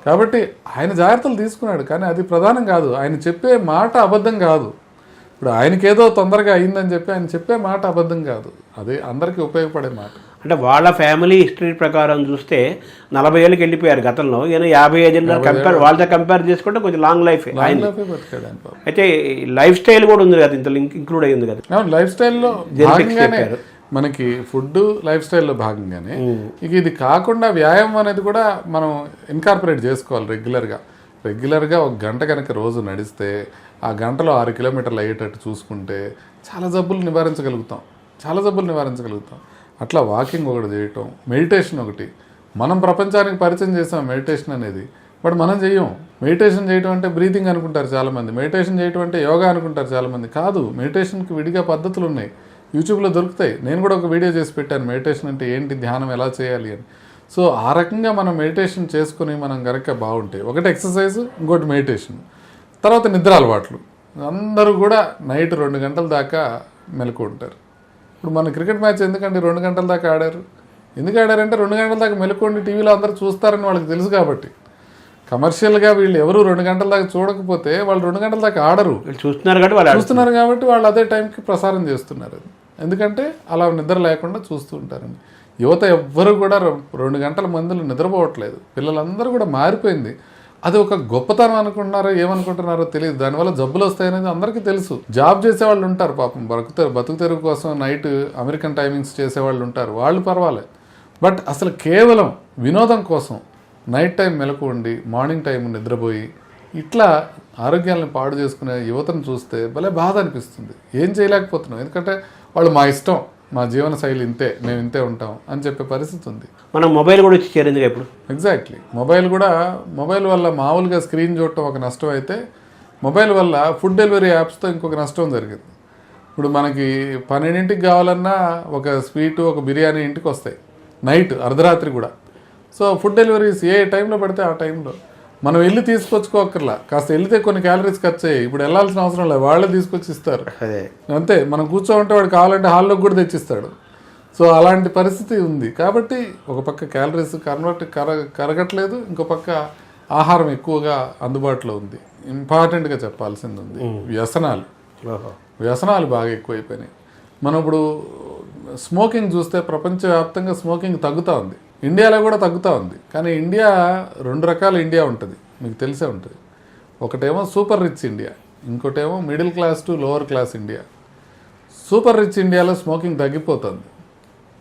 కాబట్టి ఆయన జాగ్రత్తలు తీసుకున్నాడు, కానీ అది ప్రధానం కాదు. ఆయన చెప్పే మాట అబద్ధం కాదు. ఇప్పుడు ఆయనకేదో తొందరగా అయిందని చెప్పి ఆయన చెప్పే మాట అబద్ధం కాదు, అదే అందరికీ ఉపయోగపడే మాట. అంటే వాళ్ళ ఫ్యామిలీ హిస్టరీ ప్రకారం చూస్తే 40 ఏళ్ళకి వెళ్ళిపోయారు గతంలో, ఈయన 55 ఏళ్ళు కంపేర్ వాళ్ళతో కంపేర్ చేసుకుంటే కొంచెం లాంగ్ లైఫ్. అయితే లైఫ్ స్టైల్ కూడా ఉంది కదా, ఇంత ఇంక్లూడ్ అయ్యింది కదా. లైఫ్ స్టైల్లో భాగంగానే మనకి ఫుడ్ లైఫ్ స్టైల్లో భాగంగానే ఇక ఇది కాకుండా వ్యాయామం అనేది కూడా మనం ఇన్కార్పొరేట్ చేసుకోవాలి రెగ్యులర్గా 1 గంట కనుక రోజు నడిస్తే ఆ గంటలో 6 కిలోమీటర్లు అయ్యేటట్టు చూసుకుంటే చాలా జబ్బులు నివారించగలుగుతాం. అట్లా వాకింగ్ ఒకటి చేయటం, మెడిటేషన్ ఒకటి. మనం ప్రపంచానికి పరిచయం చేసాం మెడిటేషన్ అనేది, బట్ మనం చెయ్యం. మెడిటేషన్ చేయటం అంటే బ్రీతింగ్ అనుకుంటారు చాలామంది, మెడిటేషన్ చేయటం అంటే యోగా అనుకుంటారు చాలామంది. కాదు, మెడిటేషన్కి విడిగా పద్ధతులు ఉన్నాయి, యూట్యూబ్లో దొరుకుతాయి. నేను కూడా ఒక వీడియో చేసి పెట్టాను, మెడిటేషన్ అంటే ఏంటి, ధ్యానం ఎలా చేయాలి అని. సో ఆ రకంగా మనం మెడిటేషన్ చేసుకుని మనం కనుక బాగుంటే, ఒకటి ఎక్సర్సైజ్, ఇంకోటి మెడిటేషన్, తర్వాత నిద్ర అలవాట్లు. అందరూ కూడా నైట్ 2 గంటల దాకా మెలకు ఉంటారు. ఇప్పుడు మన క్రికెట్ మ్యాచ్ ఎందుకంటే 2 గంటల దాకా ఆడారు. ఎందుకు ఆడారంటే 2 గంటల దాకా మెలుకోండి టీవీలో అందరూ చూస్తారని వాళ్ళకి తెలుసు కాబట్టి. కమర్షియల్గా వీళ్ళు ఎవరు 2 గంటల దాకా చూడకపోతే వాళ్ళు 2 గంటల దాకా ఆడరు. చూస్తున్నారు కాబట్టి వాళ్ళు అదే టైంకి ప్రసారం చేస్తున్నారు. ఎందుకంటే అలా నిద్ర లేకుండా చూస్తూ ఉంటారని. యువత ఎవ్వరు కూడా 2 గంటల మందులు నిద్రపోవట్లేదు. పిల్లలందరూ కూడా మారిపోయింది. అది ఒక గొప్పతనం అనుకుంటున్నారో ఏమనుకుంటున్నారో తెలియదు. దానివల్ల జబ్బులు వస్తాయనేది అందరికీ తెలుసు. జాబ్ చేసేవాళ్ళు ఉంటారు పాపం, బతుకు తెరువు కోసం నైట్ అమెరికన్ టైమింగ్స్ చేసేవాళ్ళు ఉంటారు, వాళ్ళు పర్వాలేదు. బట్ అసలు కేవలం వినోదం కోసం నైట్ టైం మెలకు ఉండి మార్నింగ్ టైం నిద్రపోయి ఇట్లా ఆరోగ్యాలను పాడు చేసుకునే యువతను చూస్తే భలే బాధ అనిపిస్తుంది. ఏం చేయలేకపోతున్నాం, ఎందుకంటే వాళ్ళు మా ఇష్టం, మా జీవన శైలి ఇంతే, మేము ఇంతే ఉంటాం అని చెప్పే పరిస్థితి ఉంది. మనం మొబైల్ కూడా వచ్చి చేరింది ఇప్పుడు. ఎగ్జాక్ట్లీ. మొబైల్ వల్ల మామూలుగా స్క్రీన్ చూడటం ఒక నష్టం అయితే, మొబైల్ వల్ల ఫుడ్ డెలివరీ యాప్స్తో ఇంకొక నష్టం జరిగింది. ఇప్పుడు మనకి 12ంటికి కావాలన్నా ఒక స్వీటు, ఒక బిర్యానీ ఇంటికి వస్తాయి నైట్ అర్ధరాత్రి కూడా. సో ఫుడ్ డెలివరీస్ ఏ టైంలో పడితే ఆ టైంలో మనం వెళ్ళి తీసుకొచ్చుకోకర్లా. కాస్త వెళ్తే కొన్ని క్యాలరీస్ ఖర్చు అయ్యాయి, ఇప్పుడు వెళ్ళాల్సిన అవసరం లేదు, వాళ్ళే తీసుకొచ్చి ఇస్తారు అంతే. మనం కూర్చోంటే వాడు కావాలంటే హాల్లోకి కూడా తెచ్చిస్తాడు. సో అలాంటి పరిస్థితి ఉంది. కాబట్టి ఒక పక్క క్యాలరీస్ కరగట్లేదు, ఇంకో పక్క ఆహారం ఎక్కువగా అందుబాటులో ఉంది. ఇంపార్టెంట్గా చెప్పాల్సింది ఉంది వ్యసనాలు బాగా ఎక్కువైపోయినాయి. మనం ఇప్పుడు స్మోకింగ్ చూస్తే ప్రపంచవ్యాప్తంగా స్మోకింగ్ తగ్గుతూ ఉంది, ఇండియాలో కూడా తగ్గుతూ ఉంది. కానీ ఇండియా 2 రకాల ఇండియా ఉంటుంది, మీకు తెలిసే ఉంటుంది. ఒకటేమో సూపర్ రిచ్ ఇండియా, ఇంకోటేమో middle class to lower class India. Super rich ఇండియాలో స్మోకింగ్ తగ్గిపోతుంది,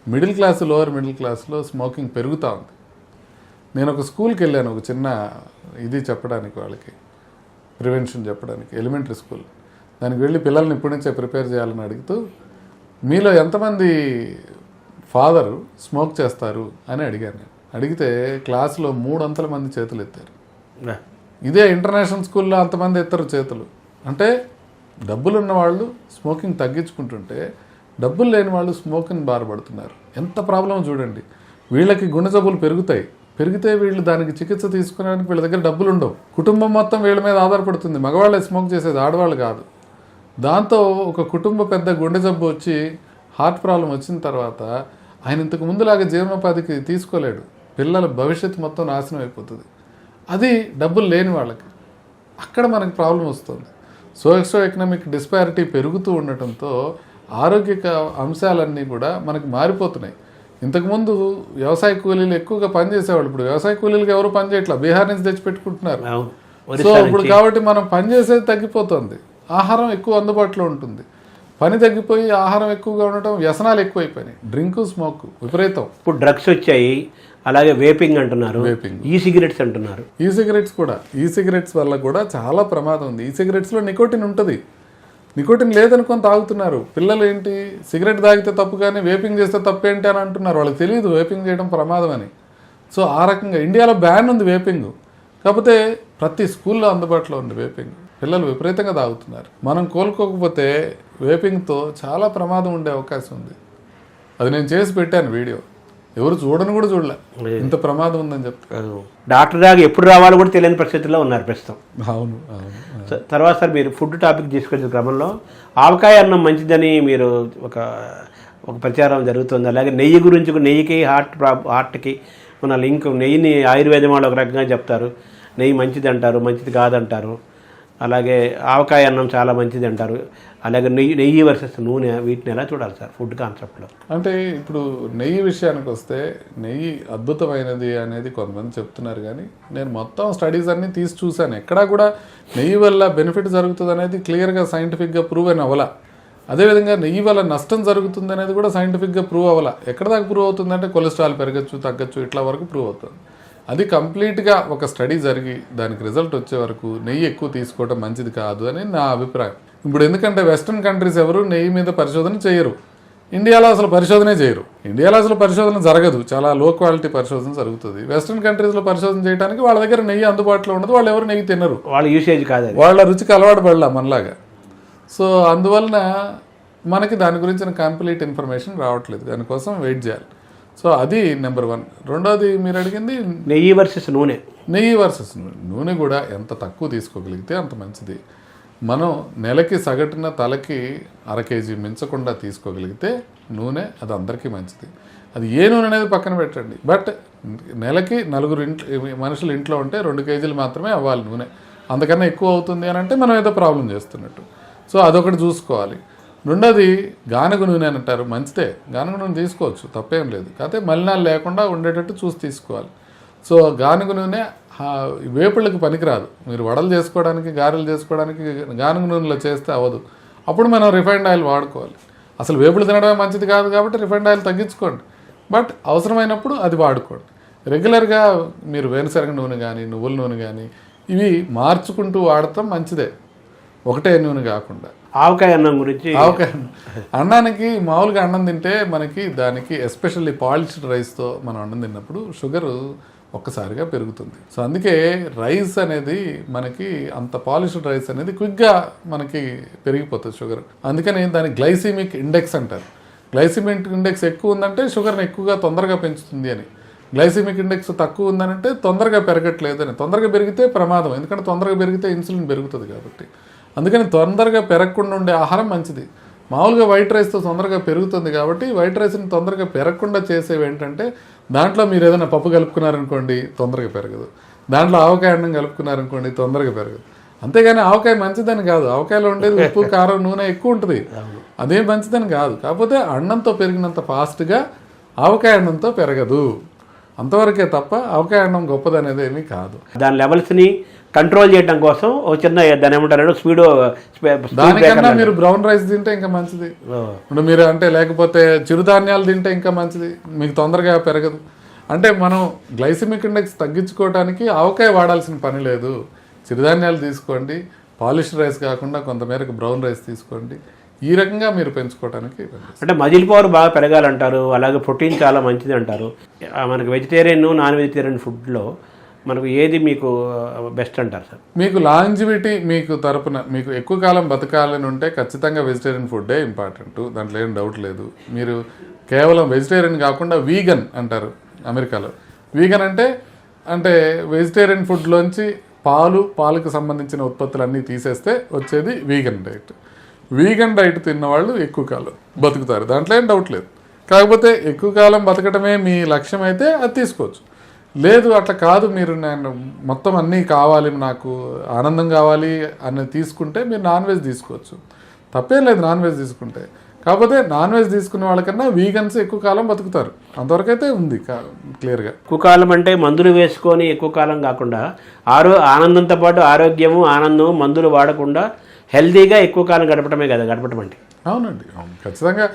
మిడిల్ క్లాస్ లోవర్ మిడిల్ క్లాస్లో స్మోకింగ్ పెరుగుతూ ఉంది. నేను ఒక స్కూల్కి వెళ్ళాను, ఒక చిన్న ఇది చెప్పడానికి, వాళ్ళకి ప్రివెన్షన్ చెప్పడానికి, ఎలిమెంటరీ స్కూల్. దానికి వెళ్ళి పిల్లల్ని ఇప్పటి నుంచే ప్రిపేర్ చేయాలని అడుగుతూ, మీలో ఎంతమంది ఫాదరు స్మోక్ చేస్తారు అని అడిగాను నేను. అడిగితే క్లాసులో 300 మంది చేతులు ఎత్తారు. ఇదే ఇంటర్నేషనల్ స్కూల్లో అంతమంది ఎత్తారు చేతులు. అంటే డబ్బులు ఉన్న వాళ్ళు స్మోకింగ్ తగ్గించుకుంటుంటే డబ్బులు లేని వాళ్ళు స్మోకింగ్ బాధపడుతున్నారు. ఎంత ప్రాబ్లం చూడండి. వీళ్ళకి గుండె జబ్బులు పెరిగితే వీళ్ళు దానికి చికిత్స తీసుకోవడానికి వీళ్ళ దగ్గర డబ్బులు ఉండవు. కుటుంబం మొత్తం వీళ్ళ మీద ఆధారపడుతుంది. మగవాళ్ళే స్మోక్ చేసేది, ఆడవాళ్ళు కాదు. దాంతో ఒక కుటుంబ పెద్ద గుండె జబ్బు వచ్చి హార్ట్ ప్రాబ్లం వచ్చిన తర్వాత ఆయన ఇంతకు ముందులాగా జీవనోపాధికి తీసుకోలేడు. పిల్లల భవిష్యత్తు మొత్తం నాశనం అయిపోతుంది. అది డబ్బులు లేని వాళ్ళకి. అక్కడ మనకి ప్రాబ్లం వస్తుంది. సోషో ఎకనామిక్ డిస్పారిటీ పెరుగుతూ ఉండటంతో ఆరోగ్య అంశాలన్నీ కూడా మనకి మారిపోతున్నాయి. ఇంతకుముందు వ్యవసాయ కూలీలు ఎక్కువగా పనిచేసేవాళ్ళు, ఇప్పుడు వ్యవసాయ కూలీలకు ఎవరు పని చేయట్లా, బీహార్ నుంచి తెచ్చిపెట్టుకుంటున్నారు. సో ఇప్పుడు కాబట్టి మనం పనిచేసేది తగ్గిపోతుంది, ఆహారం ఎక్కువ అందుబాటులో ఉంటుంది. పని తగ్గిపోయి ఆహారం ఎక్కువగా ఉండటం, వ్యసనాలు ఎక్కువైపోయినాయి. డ్రింక్, స్మోక్ విపరీతం. ఇప్పుడు డ్రగ్స్ వచ్చాయి, అలాగే వేపింగ్ అంటున్నారు, ఈ సిగరెట్స్ అంటున్నారు. ఈ సిగరెట్స్ కూడా, ఈ సిగరెట్స్ వల్ల కూడా చాలా ప్రమాదం ఉంది. ఈ సిగరెట్స్లో నికోటిన్ ఉంటుంది. నికోటిన్ లేదనుకొని తాగుతున్నారు పిల్లలు. ఏంటి, సిగరెట్ తాగితే తప్పు కానీ వేపింగ్ చేస్తే తప్పేంటి అని అంటున్నారు. వాళ్ళకి తెలియదు వేపింగ్ చేయడం ప్రమాదం అని. సో ఆ రకంగా ఇండియాలో బ్యాన్ ఉంది వేపింగ్, కాకపోతే ప్రతి స్కూల్లో అందుబాటులో ఉంది వేపింగ్. పిల్లలు విపరీతంగా తాగుతున్నారు. మనం కోలుకోకపోతే వేపింగ్తో చాలా ప్రమాదం ఉండే అవకాశం ఉంది. అది నేను చేసి పెట్టాను వీడియో, ఎవరు చూడని కూడా చూడలే, ఇంత ప్రమాదం ఉందని చెప్తారు. డాక్టర్ దాకా ఎప్పుడు రావాలో కూడా తెలియని పరిస్థితుల్లో ఉన్నారు ప్రస్తుతం. అవును. తర్వాత సార్ మీరు ఫుడ్ టాపిక్ తీసుకొచ్చిన క్రమంలో ఆవకాయ అన్నం మంచిదని మీరు ఒక ప్రచారం జరుగుతుంది. అలాగే నెయ్యి గురించి, నెయ్యికి హార్ట్కి మన లింక్, నెయ్యిని ఆయుర్వేదం వాళ్ళు ఒక రకంగా చెప్తారు, నెయ్యి మంచిది అంటారు, మంచిది కాదంటారు. అలాగే ఆవకాయ అన్నం చాలా మంచిది అంటారు. అలాగే నెయ్యి వర్సెస్ నూనె, వీటిని ఎలా చూడాలి సార్ ఫుడ్ కాన్సెప్ట్లో? అంటే ఇప్పుడు నెయ్యి విషయానికి వస్తే నెయ్యి అద్భుతమైనది అనేది కొంతమంది చెప్తున్నారు, కానీ నేను మొత్తం స్టడీస్ అన్నీ తీసి చూశాను. ఎక్కడా కూడా నెయ్యి వల్ల బెనిఫిట్ జరుగుతుంది అనేది క్లియర్గా సైంటిఫిక్గా ప్రూవ్ అని అవ్వాల. అదేవిధంగా నెయ్యి వల్ల నష్టం జరుగుతుంది అనేది కూడా సైంటిఫిక్గా ప్రూవ్ అవ్వాల. ఎక్కడ దాకా ప్రూవ్ అవుతుందంటే కొలెస్ట్రాల్ పెరగచ్చు, తగ్గచ్చు, ఇట్లా వరకు ప్రూవ్ అవుతుంది. అది కంప్లీట్గా ఒక స్టడీ జరిగి దానికి రిజల్ట్ వచ్చే వరకు నెయ్యి ఎక్కువ తీసుకోవడం మంచిది కాదు అని నా అభిప్రాయం. ఇప్పుడు ఎందుకంటే వెస్ట్రన్ కంట్రీస్ ఎవరు నెయ్యి మీద పరిశోధన చేయరు, ఇండియాలో అసలు పరిశోధనే చేయరు. ఇండియాలో అసలు పరిశోధన జరగదు, చాలా లో క్వాలిటీ పరిశోధన జరుగుతుంది. వెస్ట్రన్ కంట్రీస్లో పరిశోధన చేయడానికి వాళ్ళ దగ్గర నెయ్యి అందుబాటులో ఉండదు, వాళ్ళు ఎవరు నెయ్యి తినరు, వాళ్ళ యూసేజ్ కాదు, వాళ్ళ రుచికి అలవాటు పడలా మనలాగా. సో అందువలన మనకి దాని గురించిన కంప్లీట్ ఇన్ఫర్మేషన్ రావట్లేదు, దానికోసం వెయిట్ చేయాలి. సో అది నెంబర్ 1. రెండోది మీరు అడిగింది నెయ్యి వర్సెస్ నూనె. నెయ్యి వర్సెస్ నూనె కూడా ఎంత తక్కువ తీసుకోగలిగితే అంత మంచిది. మనం నెలకి సగటున తలకి 1/2 కేజీ మించకుండా తీసుకోగలిగితే నూనె అది అందరికీ మంచిది. అది ఏ నూనె అనేది పక్కన పెట్టండి, బట్ నెలకి 4 మనుషులు ఇంట్లో ఉంటే 2 కేజీలు మాత్రమే అవ్వాలి నూనె. అంతకన్నా ఎక్కువ అవుతుంది అని అంటే మనం ఏదో ప్రాబ్లం చేస్తున్నట్టు. సో అదొకటి చూసుకోవాలి. రెండోది గానుగ నూనె అని అంటారు, మంచిదే, గానుగ నూనె తీసుకోవచ్చు, తప్పేం లేదు, కాకపోతే మలినాలు లేకుండా ఉండేటట్టు చూసి తీసుకోవాలి. సో గానుగ నూనె వేపుళ్ళకి పనికిరాదు. మీరు వడలు చేసుకోవడానికి, గారెలు చేసుకోవడానికి గానుగ నూనెలో చేస్తే అవ్వదు. అప్పుడు మనం రిఫైండ్ ఆయిల్ వాడుకోవాలి. అసలు వేపుళ్ళు తినడమే మంచిది కాదు కాబట్టి రిఫైండ్ ఆయిల్ తగ్గించుకోండి, బట్ అవసరమైనప్పుడు అది వాడుకోండి. రెగ్యులర్గా మీరు వేరుశనగ నూనె కానీ, నువ్వుల నూనె కానీ ఇవి మార్చుకుంటూ వాడటం మంచిదే, ఒకటే నూనె కాకుండా. ఆవకాయ అన్నం గురించి, ఆవకాయ అన్నానికి మామూలుగా అన్నం తింటే మనకి దానికి ఎస్పెషల్లీ పాలిష్డ్ రైస్తో మనం అన్నం తిన్నప్పుడు షుగర్ ఒక్కసారిగా పెరుగుతుంది. సో అందుకే రైస్ అనేది మనకి అంత పాలిష్డ్ రైస్ అనేది క్విక్గా మనకి పెరిగిపోతుంది షుగర్. అందుకని దాని గ్లైసిమిక్ ఇండెక్స్ అంటారు. గ్లైసిమిక్ ఇండెక్స్ ఎక్కువ ఉందంటే షుగర్ని ఎక్కువగా తొందరగా పెంచుతుంది అని, గ్లైసిమిక్ ఇండెక్స్ తక్కువ ఉందనంటే తొందరగా పెరగట్లేదు అని. తొందరగా పెరిగితే ప్రమాదం, ఎందుకంటే తొందరగా పెరిగితే ఇన్సులిన్ పెరుగుతుంది కాబట్టి. అందుకని తొందరగా పెరగకుండా ఉండే ఆహారం మంచిది. మామూలుగా వైట్ రైస్తో తొందరగా పెరుగుతుంది కాబట్టి వైట్ రైస్ని తొందరగా పెరగకుండా చేసేవి ఏంటంటే, దాంట్లో మీరు ఏదైనా పప్పు కలుపుకున్నారనుకోండి తొందరగా పెరగదు, దాంట్లో ఆవకాయ అన్నం కలుపుకున్నారనుకోండి తొందరగా పెరగదు. అంతేగాని ఆవకాయ మంచిదని కాదు, ఆవకాయలో ఉండేది ఉప్పు, కారం, నూనె ఎక్కువ ఉంటుంది, అదేం మంచిదని కాదు. కాకపోతే అన్నంతో పెరిగినంత ఫాస్ట్గా ఆవకాయ అన్నంతో పెరగదు, అంతవరకే తప్ప ఆవకాయ అన్నం గొప్పదనేది ఏమీ కాదు. దాని లెవెల్స్ని కంట్రోల్ చేయడం కోసం ఒక చిన్న దాని ఏమంటారు స్పీడో, దానికన్నా మీరు బ్రౌన్ రైస్ తింటే ఇంకా మంచిది. ఇప్పుడు మీరు అంటే లేకపోతే చిరుధాన్యాలు తింటే ఇంకా మంచిది, మీకు తొందరగా పెరగదు. అంటే మనం గ్లైసిమిక్ ఇండెక్స్ తగ్గించుకోవడానికి ఆవకాయ వాడాల్సిన పని లేదు. చిరుధాన్యాలు తీసుకోండి, పాలిష్డ్ రైస్ కాకుండా కొంతమేరకు బ్రౌన్ రైస్ తీసుకోండి, ఈ రకంగా మీరు పెంచుకోవడానికి. అంటే మజిల్ పవర్ బాగా పెరగాలంటారు, అలాగే ప్రోటీన్ చాలా మంచిది అంటారు. మనకి వెజిటేరియన్, నాన్ వెజిటేరియన్ ఫుడ్లో మనకు ఏది మీకు బెస్ట్ అంటారు సార్? మీకు లాంజివిటీ మీకు తరపున మీకు ఎక్కువ కాలం బతకాలని ఉంటే ఖచ్చితంగా వెజిటేరియన్ ఫుడ్డే ఇంపార్టెంట్, దాంట్లో ఏం డౌట్ లేదు. మీరు కేవలం వెజిటేరియన్ కాకుండా వీగన్ అంటారు అమెరికాలో. వీగన్ అంటే వెజిటేరియన్ ఫుడ్లోంచి పాలకు సంబంధించిన ఉత్పత్తులన్నీ తీసేస్తే వచ్చేది వీగన్ డైట్. వీగన్ డైట్ తిన్నవాళ్ళు ఎక్కువ కాలం బతుకుతారు, దాంట్లో ఏం డౌట్ లేదు. కాకపోతే ఎక్కువ కాలం బతకడమే మీ లక్ష్యం అయితే అది తీసుకోవచ్చు. లేదు అట్లా కాదు, మీరు నేను మొత్తం అన్నీ కావాలి, నాకు ఆనందం కావాలి అని తీసుకుంటే మీరు నాన్ వెజ్ తీసుకోవచ్చు, తప్పేం లేదు నాన్ వెజ్ తీసుకుంటే. కాకపోతే నాన్ వెజ్ తీసుకునే వాళ్ళకన్నా వీగన్స్ ఎక్కువ కాలం బతుకుతారు, అంతవరకైతే ఉంది క్లియర్గా. ఎక్కువ కాలం అంటే మందులు వేసుకొని ఎక్కువ కాలం కాకుండా ఆనందంతో పాటు ఆరోగ్యము, ఆనందము, మందులు వాడకుండా హెల్తీగా ఎక్కువ కాలం గడపడమే కదా గడపడం అంటే. అవునండి, అవును, ఖచ్చితంగా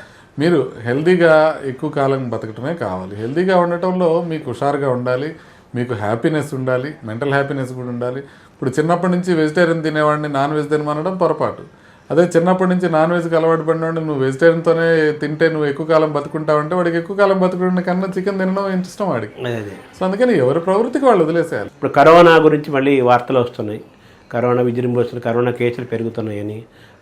మీరు హెల్తీగా ఎక్కువ కాలం బతకటమే కావాలి. హెల్తీగా ఉండటంలో మీకు హుషారుగా ఉండాలి, మీకు హ్యాపీనెస్ ఉండాలి, మెంటల్ హ్యాపీనెస్ కూడా ఉండాలి. ఇప్పుడు చిన్నప్పటి నుంచి వెజిటేరియన్ తినేవాడిని నాన్ వెజ్ తినమనడం పొరపాటు. అదే చిన్నప్పటి నుంచి నాన్ వెజ్కి అలవాటు పడినవాడిని నువ్వు వెజిటేరియన్తోనే తింటే నువ్వు ఎక్కువ కాలం బతుకుంటావంటే వాడికి ఎక్కువ కాలం బతుకున్న కన్నా చికెన్ తినడం ఇష్టం వాడికి. సో అందుకని ఎవరి ప్రవృత్తికి వాళ్ళు వదిలేసేయాలి. ఇప్పుడు కరోనా గురించి మళ్ళీ వార్తలు వస్తున్నాయి, కరోనా విజృంభిస్తున్న కరోనా కేసులు పెరుగుతున్నాయని,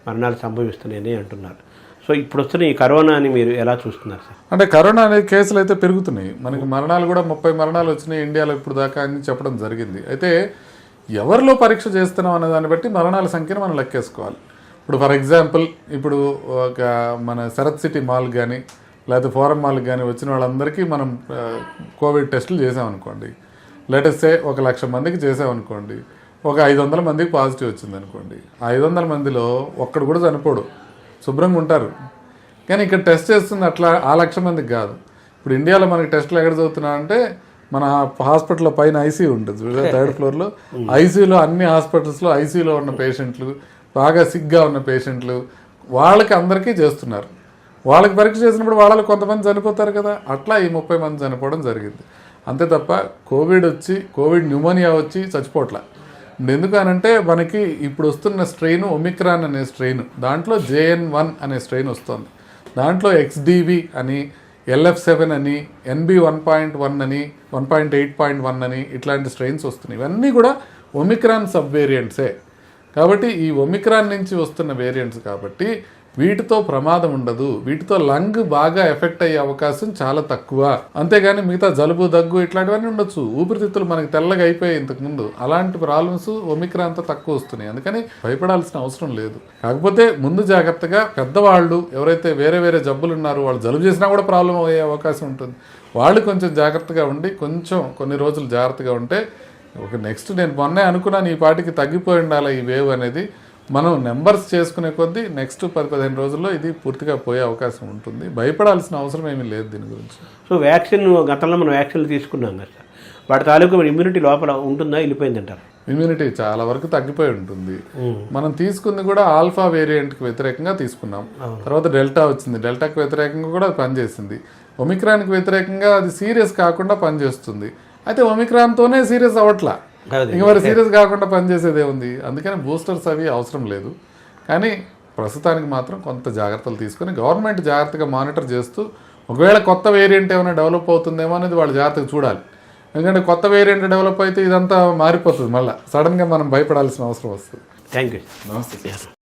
మరణాలు సంభవిస్తున్నాయని అంటున్నారు. సో ఇప్పుడు వస్తున్న ఈ కరోనాని మీరు ఎలా చూస్తున్నారు సార్? అంటే కరోనా అనే కేసులు అయితే పెరుగుతున్నాయి. మనకి మరణాలు కూడా 30 మరణాలు వచ్చినాయి ఇండియాలో ఇప్పుడు దాకా అని చెప్పడం జరిగింది. అయితే ఎవరిలో పరీక్ష చేస్తున్నాం అనే దాన్ని బట్టి మరణాల సంఖ్యను మనం లెక్కేసుకోవాలి. ఇప్పుడు ఫర్ ఎగ్జాంపుల్ ఇప్పుడు ఒక మన శరత్ సిటీ మాల్ కానీ లేకపోతే ఫోరం మాల్కి కానీ వచ్చిన వాళ్ళందరికీ మనం కోవిడ్ టెస్టులు చేసామనుకోండి. లేటెస్టే 1,00,000 మందికి చేసామనుకోండి. ఒక 500 మందికి పాజిటివ్ వచ్చింది అనుకోండి. 500 మందిలో ఒక్కడు కూడా చనిపోడు, శుభ్రంగా ఉంటారు. కానీ ఇక్కడ టెస్ట్ చేస్తుంది అట్లా 1,00,000 మందికి కాదు. ఇప్పుడు ఇండియాలో మనకి టెస్టులు ఎక్కడ చదువుతున్నామంటే మన హాస్పిటల్లో పైన ఐసీయూ ఉంటుంది, 3rd ఫ్లోర్లో ఐసీయూలో, అన్ని హాస్పిటల్స్లో ఐసీయూలో ఉన్న పేషెంట్లు, బాగా సిగ్గా ఉన్న పేషెంట్లు, వాళ్ళకి అందరికీ చేస్తున్నారు. వాళ్ళకి పరీక్ష చేసినప్పుడు వాళ్ళలో కొంతమంది చనిపోతారు కదా, అట్లా ఈ 30 మంది చనిపోవడం జరిగింది. అంతే తప్ప కోవిడ్ న్యూమోనియా వచ్చి చచ్చిపోవట్ల. ఎందుకు అనంటే మనకి ఇప్పుడు వస్తున్న స్ట్రెయిన్ ఒమిక్రాన్ అనే స్ట్రెయిన్, దాంట్లో JN1 అనే స్ట్రెయిన్ వస్తుంది. దాంట్లో XDV అని, LF7 అని, NB1.1 అని, 1.8.1 అని ఇట్లాంటి స్ట్రెయిన్స్ వస్తున్నాయి. ఇవన్నీ కూడా ఒమిక్రాన్ సబ్ వేరియంట్సే. కాబట్టి ఈ ఒమిక్రాన్ నుంచి వస్తున్న వేరియంట్స్ కాబట్టి వీటితో ప్రమాదం ఉండదు, వీటితో లంగ్ బాగా ఎఫెక్ట్ అయ్యే అవకాశం చాలా తక్కువ. అంతేగాని మిగతా జలుబు, దగ్గు ఇట్లాంటివన్నీ ఉండొచ్చు. ఊపిరితిత్తులు మనకి తెల్లగా అయిపోయాయి ఇంతకుముందు, అలాంటి ప్రాబ్లమ్స్ ఒమిక్రాన్తో తక్కువ వస్తున్నాయి. అందుకని భయపడాల్సిన అవసరం లేదు. కాకపోతే ముందు జాగ్రత్తగా పెద్దవాళ్ళు ఎవరైతే వేరే వేరే జబ్బులు ఉన్నారో, వాళ్ళు జలుబు చేసినా కూడా ప్రాబ్లం అయ్యే అవకాశం ఉంటుంది. వాళ్ళు కొంచెం జాగ్రత్తగా ఉండి కొన్ని రోజులు జాగ్రత్తగా ఉంటే నెక్స్ట్ నేను మొన్నే అనుకున్నాను ఈ పాటికి తగ్గిపోయి ఉండాలి ఈ వేవ్ అనేది. మనం నెంబర్స్ చేసుకునే కొద్దీ నెక్స్ట్ 10-15 రోజుల్లో ఇది పూర్తిగా పోయే అవకాశం ఉంటుంది. భయపడాల్సిన అవసరం ఏమీ లేదు దీని గురించి. సో గతంలో మనం వ్యాక్సిన్లు తీసుకున్నాం కదా సార్, వాటి తాలూకు ఇమ్యూనిటీ లోపల ఉంటుందా, వెళ్ళిపోయిందంటారు? ఇమ్యూనిటీ చాలా వరకు తగ్గిపోయి ఉంటుంది. మనం తీసుకుంది కూడా ఆల్ఫా వేరియంట్కి వ్యతిరేకంగా తీసుకున్నాం. తర్వాత డెల్టా వచ్చింది, డెల్టాకి వ్యతిరేకంగా కూడా అది పనిచేసింది. ఒమిక్రాన్కి వ్యతిరేకంగా అది సీరియస్ కాకుండా పనిచేస్తుంది. అయితే ఒమిక్రాన్తోనే సీరియస్ అవ్వట్లా, ఇంక మరి సీరియస్ కాకుండా పనిచేసేదే ఉంది. అందుకని బూస్టర్స్ అవి అవసరం లేదు. కానీ ప్రస్తుతానికి మాత్రం కొంత జాగ్రత్తలు తీసుకొని గవర్నమెంట్ జాగ్రత్తగా మానిటర్ చేస్తూ, ఒకవేళ కొత్త వేరియంట్ ఏమైనా డెవలప్ అవుతుందేమో అనేది వాళ్ళు జాగ్రత్తగా చూడాలి. ఎందుకంటే కొత్త వేరియంట్ డెవలప్ అయితే ఇదంతా మారిపోతుంది, మళ్ళీ సడన్గా మనం భయపడాల్సిన అవసరం వస్తుంది. Thank you. నమస్తే.